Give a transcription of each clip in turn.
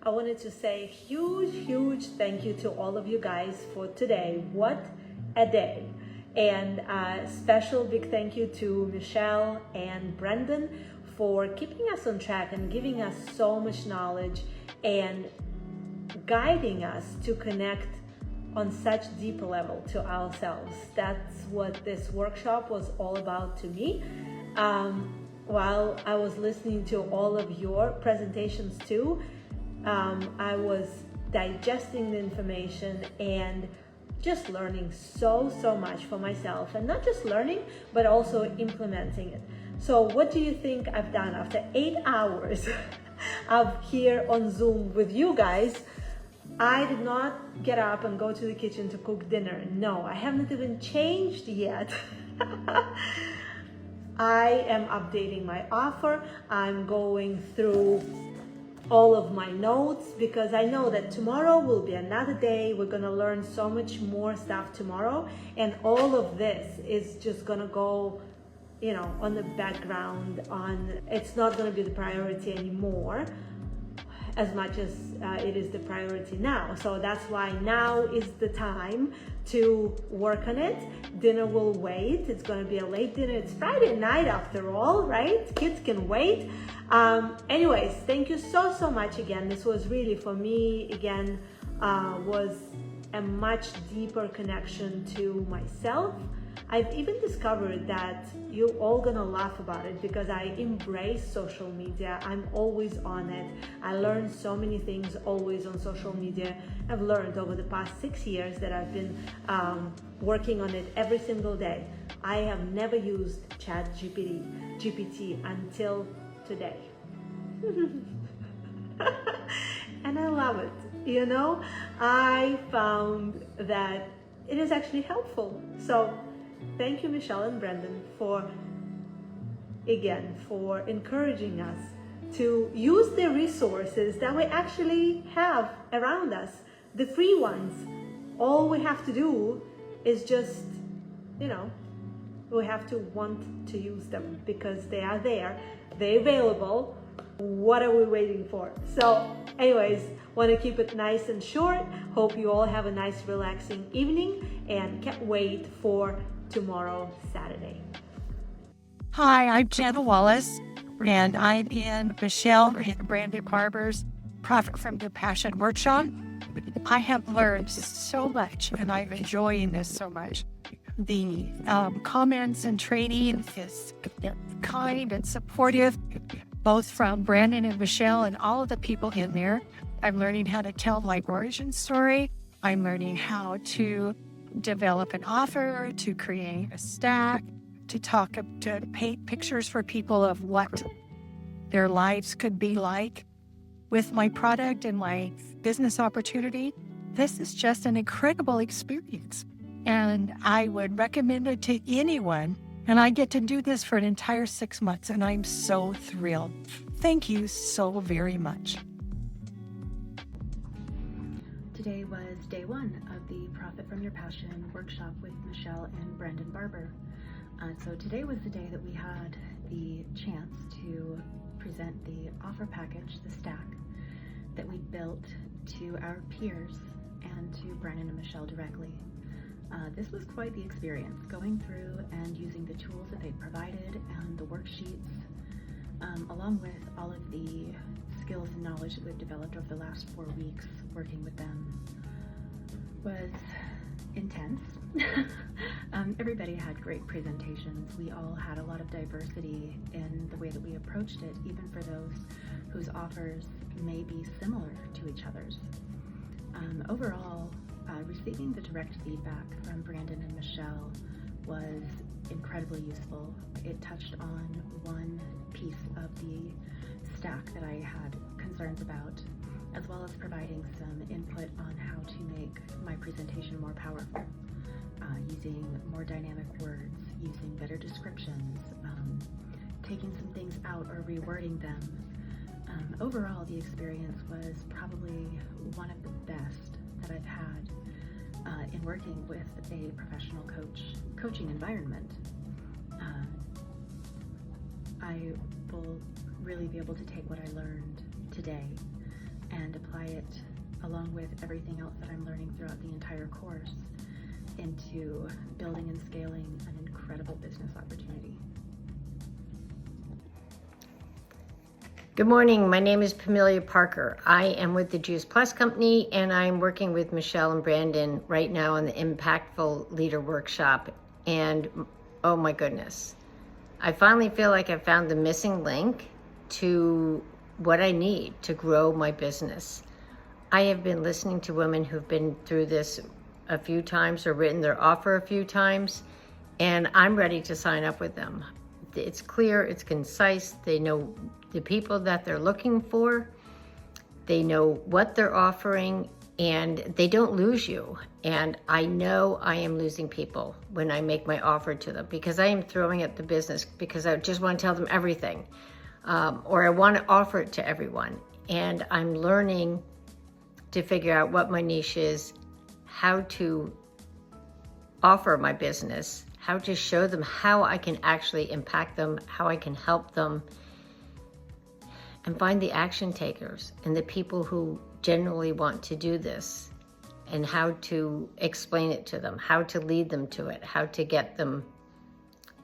I wanted to say huge thank you to all of you guys for today. What a day. And special big thank you to Michelle and Brendan for keeping us on track and giving us so much knowledge and guiding us to connect on such deep level to ourselves. That's what this workshop was all about to me. While I was listening to all of your presentations too, I was digesting the information and just learning so much for myself, and not just learning but also implementing it. So what do you think I've done after 8 hours of here on Zoom with you guys? I did not get up and go to the kitchen to cook dinner. No, I haven't even changed yet. I am updating my offer. I'm going through all of my notes because I know that tomorrow will be another day. We're gonna learn so much more stuff tomorrow, and all of this is just gonna go, you know, on the background. It's not gonna be the priority anymore as much as it is the priority now. So that's why now is the time to work on it. Dinner will wait. It's going to be a late dinner. It's Friday night after all, right? Kids can wait. Anyways, thank you so much again. This was really, for me, again, was a much deeper connection to myself. I've even discovered that you're all gonna laugh about it because I embrace social media. I'm always on it. I learn so many things always on social media. I've learned over the past 6 years that I've been working on it every single day. I have never used GPT until today. And I love it. You know, I found that it is actually helpful. So thank you, Michelle and Brendan, for encouraging us to use the resources that we actually have around us, the free ones. All we have to do is just, you know, we have to want to use them because they are there, they're available. What are we waiting for? So anyways, want to keep it nice and short. Hope you all have a nice relaxing evening and can't wait for tomorrow, Saturday. Hi, I'm Jenna Wallace, and I'm in Michelle and Brandon Barber's Profit from Your Passion workshop. I have learned so much, and I'm enjoying this so much. The comments and training is kind and supportive, both from Brandon and Michelle and all of the people in there. I'm learning how to tell my origin story. I'm learning how to develop an offer, to create a stack, to paint pictures for people of what their lives could be like with my product and my business opportunity. This is just an incredible experience, and I would recommend it to anyone. And I get to do this for an entire 6 months, and I'm so thrilled. Thank you so very much. Today was day 1 of the Profit from Your Passion workshop with Michelle and Brandon Barber. So today was the day that we had the chance to present the offer package, the stack, that we built to our peers and to Brandon and Michelle directly. This was quite the experience, going through and using the tools that they provided and the worksheets, along with all of the skills and knowledge that we've developed over the last 4 weeks working with them, was intense. Everybody had great presentations. We all had a lot of diversity in the way that we approached it, even for those whose offers may be similar to each other's. Overall, receiving the direct feedback from Brandon and Michelle was incredibly useful. It touched on one piece of the stack that I had concerns about, as well as providing some input on how to make my presentation more powerful, using more dynamic words, using better descriptions, taking some things out or rewording them. Overall, the experience was probably one of the best that I've had in working with a professional coaching environment. I will really be able to take what I learned today and apply along with everything else that I'm learning throughout the entire course, into building and scaling an incredible business opportunity. Good morning. My name is Pamelia Parker. I am with the Juice Plus Company, and I'm working with Michelle and Brandon right now on the Impactful Leader Workshop. And oh my goodness, I finally feel like I found the missing link to what I need to grow my business. I have been listening to women who've been through this a few times or written their offer a few times, and I'm ready to sign up with them. It's clear, it's concise, they know the people that they're looking for, they know what they're offering, and they don't lose you. And I know I am losing people when I make my offer to them, because I am throwing at the business because I just want to tell them everything, or I want to offer it to everyone. And I'm learning to figure out what my niche is, how to offer my business, how to show them how I can actually impact them, how I can help them, and find the action takers and the people who genuinely want to do this, and how to explain it to them, how to lead them to it, how to get them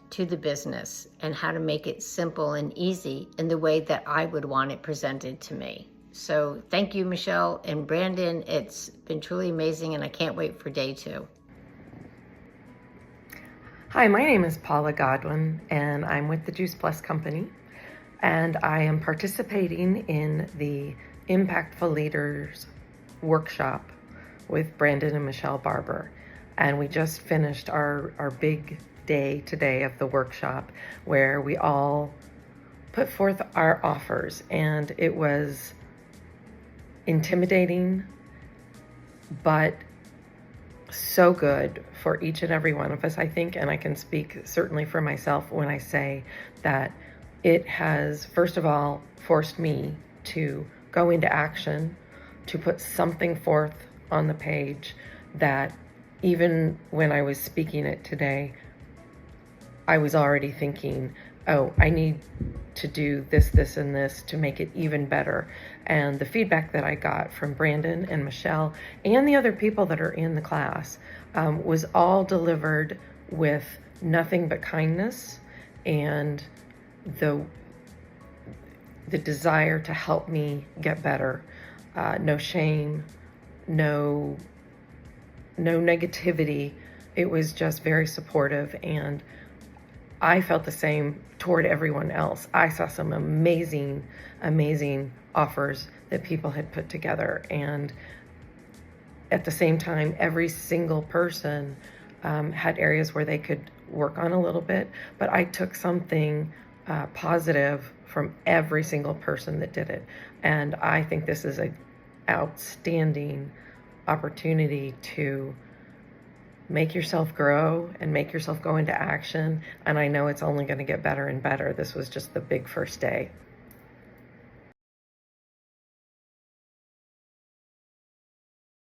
to the business, and how to make it simple and easy in the way that I would want it presented to me. So thank you, Michelle and Brandon. It's been truly amazing, and I can't wait for day 2. Hi, my name is Paula Godwin, and I'm with the Juice Plus Company, and I am participating in the Impactful Leaders Workshop with Brandon and Michelle Barber. And we just finished our big day today of the workshop, where we all put forth our offers, and it was intimidating, but so good for each and every one of us, I think. And I can speak certainly for myself when I say that it has, first of all, forced me to go into action, to put something forth on the page that even when I was speaking it today, I was already thinking, oh, I need to do this, this, and this to make it even better. And the feedback that I got from Brandon and Michelle and the other people that are in the class was all delivered with nothing but kindness and the desire to help me get better. No shame, no negativity. It was just very supportive, and I felt the same toward everyone else. I saw some amazing offers that people had put together, and at the same time, every single person had areas where they could work on a little bit, but I took something positive from every single person that did it. And I think this is an outstanding opportunity to make yourself grow and make yourself go into action. And I know it's only going to get better and better. This was just the big first day.